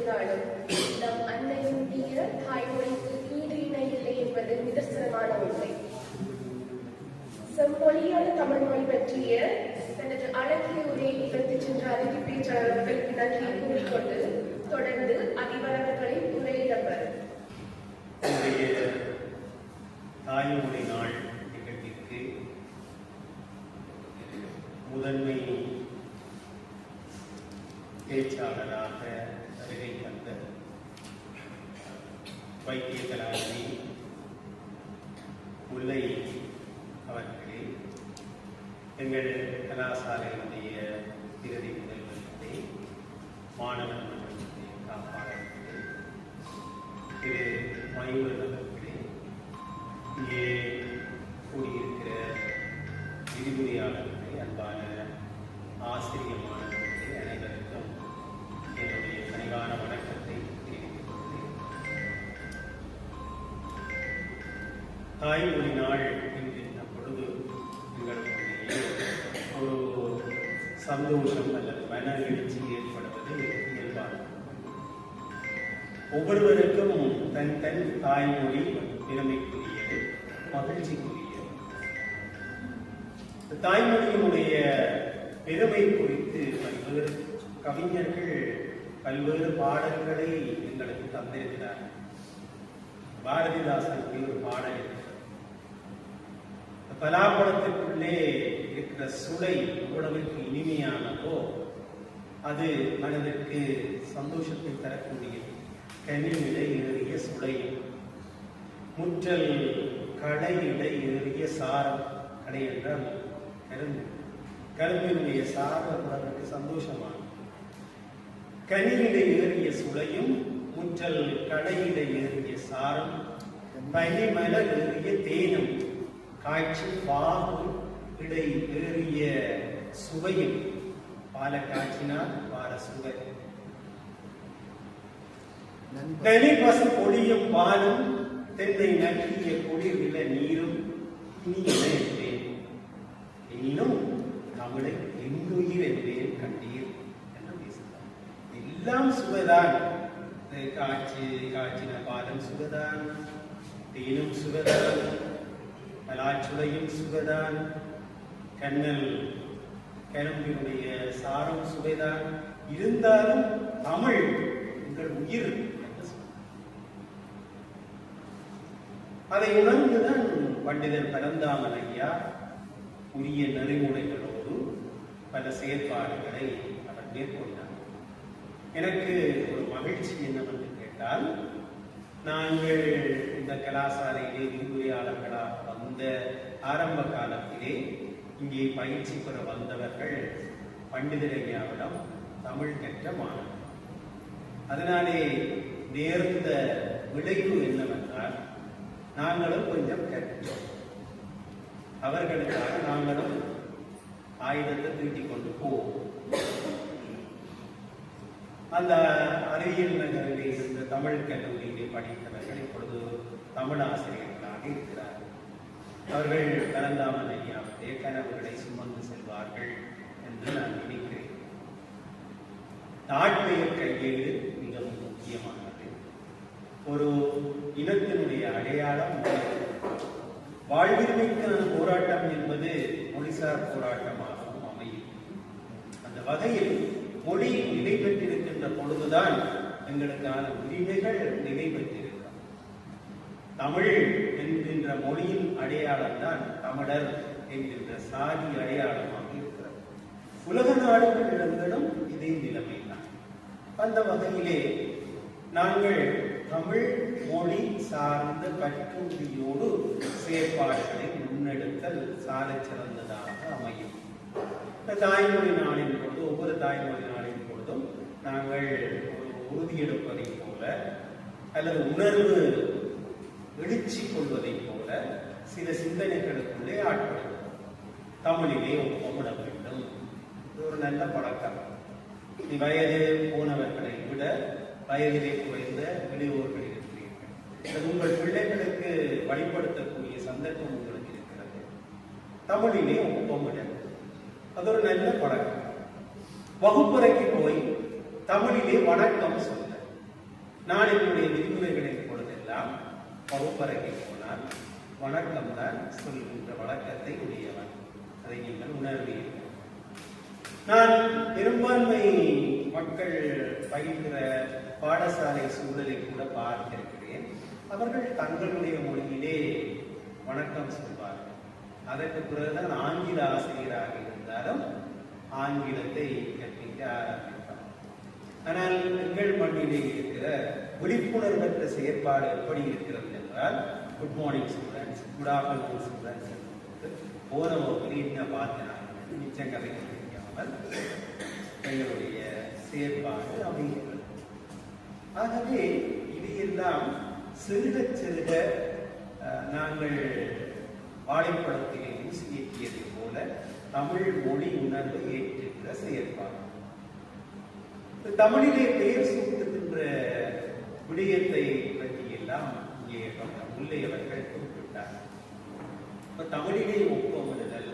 இருந்தாலும் நம் அன்னையினுடைய தாய்மொழிக்கு ஈடு இணை இல்லை என்பது நிதர்சனமான உண்மை. செம்மொழியான தமிழ் மொழி பற்றிய தனது அழகிய உரையை நிகழ்த்தி சென்ற அதிதி பேச்சாளர்களுக்கு நன்றியை கூறிக்கொண்டு தொடர்ந்து அதிபரவர்களின் உரையிடப்பெறும். தாய்மொழி நாள் நிகழ்ச்சிக்கு முதன்மை பேச்சாளராக வருகை தந்த வைத்திய கலாநிதி முல்லை அவர்களே, எங்கள் கலாசாலையினுடைய இறுதி முதல்வர்களே, மாணவர் மன்றத்தினுடைய காப்பாளர்களே, திரு மயூரன் அவர்களே, இங்கே கூடியிருக்கிற விரிவுரையாளர்களே, அன்பான ஆசிரியர் மாணவர்களே, அனைவருக்கும் என்னுடைய கனிவான வணக்கத்தை தெரிவித்துக் கொள்கிறேன். தாய்மொழி நாள் என்கின்ற பொழுது எங்களுடைய ஒரு சந்தோஷம் அல்லது மன எழுச்சி ஏற்படுவது இயல்பானது. ஒவ்வொருவருக்கும் தன் தன் தாய்மொழி பெருமைக்குரியது, மகிழ்ச்சிக்குரியது. தாய்மொழியினுடைய பெருமை குறித்து பல்வேறு கவிஞர்கள் பல்வேறு பாடல்களை எங்களுக்கு தந்திருக்கிறார்கள். பாரதிதாசனுக்கு ஒரு பாடல் இருக்கிறது. பலாப்பழத்திற்குள்ளே இருக்கிற சுளை உடலுக்கு இனிமையானதோ அது மனதிற்கு சந்தோஷத்தை தரக்கூடியது. கனியிட ஏறிய சுளையும் முற்றல் கடையிட ஏறிய சாரம். கடை என்றால் கரும்பு. கரும்பினுடைய சாரம் உடலுக்கு சந்தோஷமானது. கனியிட ஏறிய சுளையும் முற்றல் கடையிட ஏறிய சாரம் பனிமல ஏறிய தேனும் காய்ச்சி பாகு இடை ஏறிய சுவையும். பால காய்ச்சினால் பால சுவை. தனி பசு பொடியும் பாலும் தென்னை நக்கிய குளிர் நில நீரும் இனியன என்றேன். எனினும் தமிழை எங்குயிர் என்றேன் கண்டீர் என்று பேசுகிறார். எல்லாம் சுவைதான். காய்ச்சின பாலும் சுவைதான், தேனும் சுவைதான், பலாச்சுளையும் சுவைதான், கண்ணல் கரும்பினுடைய சாரம் சுவைதான். இருந்தாலும் தமிழ் எங்கள் உயிர் என்று சொல்றார். அதை உணர்ந்துதான் பண்டிதர் பரந்தாமன் ஐயா உரிய நெறிமுறைகளோடு பல செயற்பாடுகளை அவர் மேற்கொண்டார். எனக்கு ஒரு மகிழ்ச்சி என்னவென்று கேட்டால், நாங்கள் இந்த கலாசாலையிலே விரிவுரையாளர்களாக வந்த ஆரம்ப காலத்திலே இங்கே பயிற்சி பெற வந்தவர்கள் பண்டிதர் ஐயாவிடம் தமிழ் கற்ற மாணவர்கள். அதனாலே நேர்ந்த விளைவு என்னவென்றால், நாங்களும் கொஞ்சம் கற்றோம். அவர்களுக்காக நாங்களும் ஆயுதத்தை தீட்டிக் கொண்டு போவோம். அந்த அறிவியல் நகரிலே இருந்த தமிழ் கல்லூரியிலே படித்தவர்கள் இப்பொழுது தமிழ் ஆசிரியர்களாக இருக்கிறார்கள். அவர்கள் பரந்தாமன் ஐயாவுடைய கனவுகளை சுமந்து செல்வார்கள் என்று நான் நினைக்கிறேன். நாட்பெயர் கையேடு மிகவும் முக்கியமானது. ஒரு இனத்தினுடைய அடையாளம் வாழ்வின்மைக்கான போராட்டம் என்பது மொழிசார் போராட்டமாகவும் அமையும். அந்த வகையில் மொழி நிலை பெற்றிருக்கின்ற பொழுதுதான் எங்களுக்கான உரிமைகள் நிலை பெற்றிருக்கும். தமிழ் என்கின்ற மொழியின் அடையாளம் தான் தமிழர் என்கின்ற சாதி அடையாளமாக இருக்கிறது. உலக நாடுகளிடங்களும் இதே நிலைமைதான். அந்த வகையிலே நாங்கள் தமிழ் மொழி சார்ந்த பற்றுறுதியோடு செயற்பாடுகளை முன்னெடுத்தல் சால சிறந்ததாக அமையும். தாய்மொழி நாளின் பொழுது, ஒவ்வொரு தாய்மொழி நாளின் பொழுதும் நாங்கள் உறுதியெடுப்பதை போல அல்லது உணர்வு எழுச்சி கொள்வதை போல சில சிந்தனைகளுக்குள்ளே ஆட்படுகிறோம். தமிழிலே ஒப்பமிட வேண்டும். இது ஒரு நல்ல பழக்கம். வயது போனவர்களை விட வயதிலே குறைந்த இளையோர்கள் இருக்கிறீர்கள். அது உங்கள் பிள்ளைகளுக்கு வழிபடுத்தக்கூடிய சந்தர்ப்பம் உங்களுக்கு இருக்கிறது. தமிழிலே ஒப்பமிட, அது ஒரு நல்ல பழக்கம். வகுப்பறைக்கு போய் தமிழிலே வணக்கம் சொல்ல, நான் என்னுடைய விதிமுறைகளின் பொழுதெல்லாம் வகுப்பறைக்கு போனால் வணக்கம் தான் சொல்கின்ற வழக்கத்தை உடையவன். அதை நீங்கள் உணர்வீர்கள். நான் பெரும்பான்மை மக்கள் பயின்ற பாடசாலை சூழலை கூட பார்த்திருக்கிறேன். அவர்கள் தங்களுடைய மொழியிலே வணக்கம் சொல்வார்கள். அதற்கு பிறகுதான் ஆங்கில ஆசிரியராக இருந்தாலும் ஆங்கிலத்தை கற்பிக்க ஆரம்பிப்பார். ஆனால் எங்கள் மண்ணிலே இருக்கிற விழிப்புணர்வற்ற செயற்பாடு எப்படி இருக்கிறது என்றால், good morning students, good afternoon students போன வகுப்பில் என்ன பார்க்கிறாங்க மிச்சம் கதை தெரியாமல் எங்களுடைய செயற்பாடு அப்படிங்கிறது. ஆகவே இதையெல்லாம் சிறுக சிறுக நாங்கள் வாழைப்படத்திலே ஊசி ஏற்றியதை போல தமிழ் மொழி உணர்வை ஏற்றுகிற செயற்பாடு. தமிழிலே பெயர் சூட்டுகின்ற விடயத்தை பற்றியெல்லாம் இங்கே முல்லை அவர்கள் குறிப்பிட்டார். தமிழிலே ஒப்பமிடுதல்,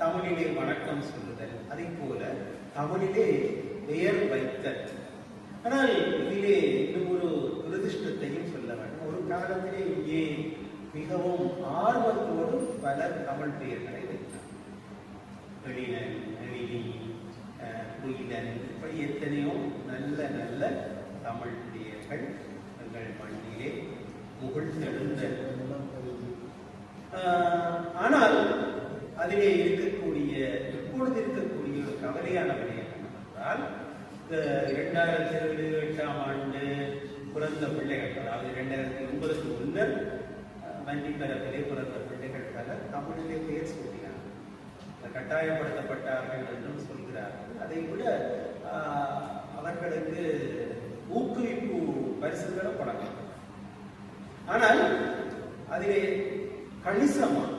தமிழிலே வணக்கம் சொல்லுதல், அதே போல தமிழிலே பெயர் வைத்தல். ஆனால் இதிலே இன்னும் ஒரு துரதிருஷ்டத்தையும் சொல்ல வேண்டும். ஒரு காலத்திலே இங்கே மிகவும் ஆர்வத்தோடு பலர் தமிழ் பெயர்களை வைத்தார். எழிலன், எழிலி, குயிலன், இப்படி எத்தனையோ நல்ல நல்ல தமிழ் பெயர்கள் எங்கள் மண்ணிலே முகிழ்ந்தெழுந்தன. ஆனால் அதிலே இருக்கக்கூடிய இப்பொழுது இருக்கக்கூடிய ஒரு கவலையான விடயம் என்னவென்றால், 2007-8ஆம் ஆண்டு பிறந்த பிள்ளைகள், அதாவது 2009க்கு முன்னர் மன்னிப்பரப்பிலே பிறந்த பிள்ளைகள் பலர் தமிழிலே பெயர் சூட்டினார்கள். கட்டாயப்படுத்தப்பட்டார்கள் என்றும் சொல்கிறார்கள். அதை விட அவர்களுக்கு ஊக்குவிப்பு பரிசுகளும் வழங்கப்படும். ஆனால் அதிலே கணிசமாக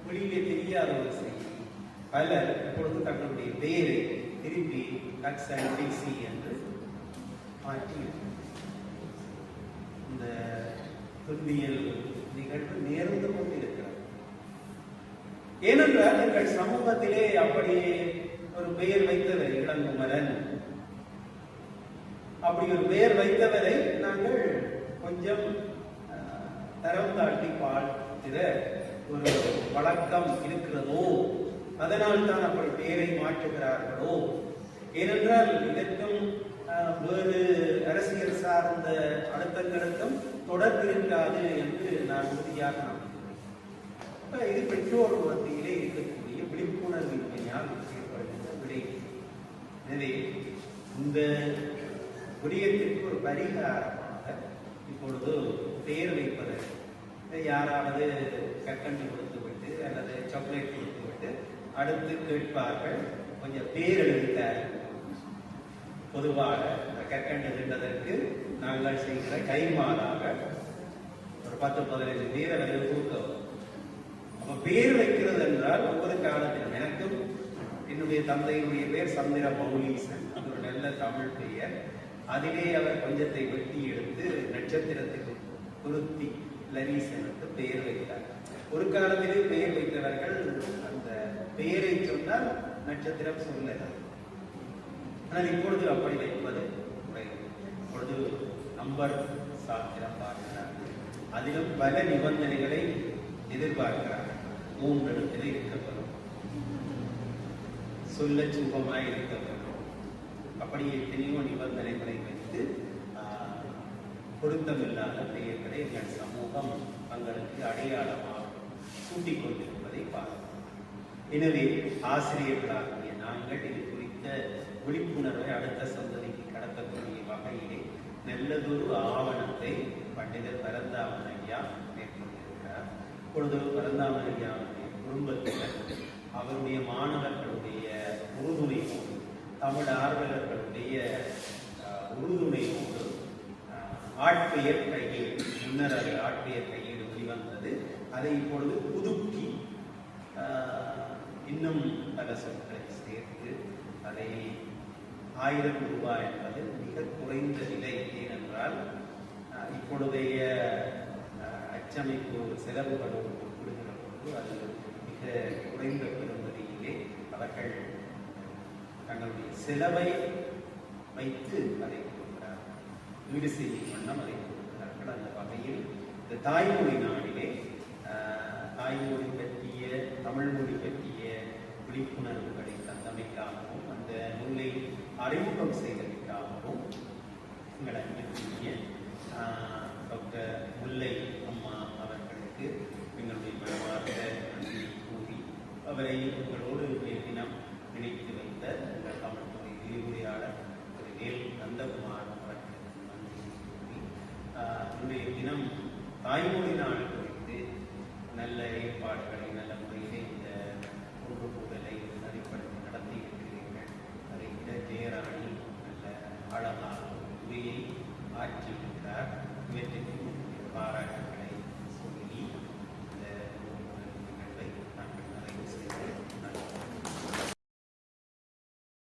வெளியிலே தெரியாத ஒரு செய்தி, பலர் இப்பொழுது தங்களுடைய பெயரை திருப்பி XNDC என்று மாற்றி இந்த துன்பியல் நிகழ்வு நேர்ந்து கொண்டிருக்கிறது. ஏனென்றால் எங்கள் சமூகத்திலே அப்படியே ஒரு பெயர் வைத்தவர் இளங்குமரன், அப்படி ஒரு பெயர் வைத்தவரை நாங்கள் கொஞ்சம் தரம் தாட்டி பார்க்கிற ஒரு வழக்கம் இருக்கிறதோ, அதனால் தான் அப்படி பெயரை மாற்றுகிறார்களோ. ஏனென்றால் இதற்கும் வேறு அரசியல் சார்ந்த அழுத்தங்களுக்கும் தொடர்பு இருக்காது என்று நான் உறுதியாக நம்புகிறேன். இது பெற்றோர் மத்தியிலே இருக்கக்கூடிய விழிப்புணர்வின்மையால் ஏற்படுகின்ற விடயம். எனவே இந்த விடயத்திற்கு ஒரு பரிகாரமாக இப்பொழுது பெயர் வைப்பதற்கு யாராவது கற்கண்டு கொடுத்து விட்டு அல்லது சாக்லேட் கொடுத்து விட்டு அடுத்து கேட்பார்கள், கொஞ்சம் பேர் எழுதிட்டார். பொதுவாக கற்கண்டு தின்றதற்கு நாங்கள் செய்கிற கைமாறாக ஒரு 10-15 பேரை வந்து கூட்டம். அப்ப பேர் வைக்கிறது என்றால் ஒவ்வொரு காலத்திலும், எனக்கும் என்னுடைய தந்தையுடைய பேர் சந்திர மௌலீசன், அது ஒரு நல்ல தமிழ் பெயர். அதிலே அவர் கொஞ்சத்தை வெட்டி எடுத்து நட்சத்திரத்துக்கு பொருத்தி லரீசனுக்கு பெயர் வைத்தார். ஒரு காலத்திலே பெயர் வைத்தவர்கள் அந்த பெயரை சொன்னால் நட்சத்திரம் சொல்லலாம். ஆனால் இப்பொழுது அப்படி வைப்பது குறைவு. இப்பொழுது நம்பர் சாத்திரம் பார்க்கிறார்கள். அதிலும் பல நிபந்தனைகளை எதிர்பார்க்கிறார்கள். 3 இடத்திலே இருக்கப்படும், சொல்ல சுகமாய் இருக்கப்படும், அப்படி எத்தனையோ நிபந்தனைகளை வைத்து பொருத்தமில்லாத பெயர்களை எங்கள் சமூகம் தங்களுக்கு அடையாளமாக சூட்டிக் கொண்டிருப்பதை பார்க்கிறோம். எனவே ஆசிரியர்களாகிய நாங்கள் இது குறித்த விழிப்புணர்வை அடுத்த சந்ததிக்கு கடத்தக்கூடிய வகையிலே நல்லதொரு ஆவணத்தை பண்டிதர் பரந்தாமன் ஐயா மேற்கொண்டிருக்கிறார். இப்பொழுது பரந்தாமன் ஐயாவுடைய குடும்பத்தினர் அவருடைய மாணவர்களுடைய உறுதுணையோடு, தமிழ் ஆர்வலர்களுடைய உறுதுணையோடு ஆட்பெயர் கையேடு, முன்னர் அது ஆட்பெயர் கையேடு வெளிவந்தது. அதை இப்பொழுது புதுக்கி இன்னும் பல சொற்களை சேர்த்து அதை 1000 ரூபாய் என்பது மிக குறைந்த விலை. ஏனென்றால் இப்பொழுதைய அச்சமைப்பு செலவுகளோடு ஒப்பிடுகிற போது அது மிக குறைந்த பெறுமதியிலே அவர்கள் தங்களுடைய செலவை வைத்து அதை கொடுக்கிறார்கள். ஈடு செய்யும் வண்ணம் அதை கொடுக்கிறார்கள். அந்த வகையில் இந்த தாய்மொழி நாளிலே தாய்மொழி பற்றிய தமிழ் மொழி பற்றிய விழிப்புணர்வுகளை தந்தமைக்காகவும் அந்த நூலை அறிமுகம் செய்தமைக்காகவும் எங்கள் அன்பிற்குரிய டாக்டர் முல்லை அம்மா அவர்களுக்கு எங்களுடைய மனமார்ந்த நன்றி கூறி அவரை உங்களோடு இன்றைய தினம் இணைத்து வைத்த எங்கள் தமிழ்துறை விரிவுரையாளர் திரு வேல் நந்தகுமார் அவர்களுக்கு நன்றி கூறி இன்றைய தினம் தாய்மொழி நாள்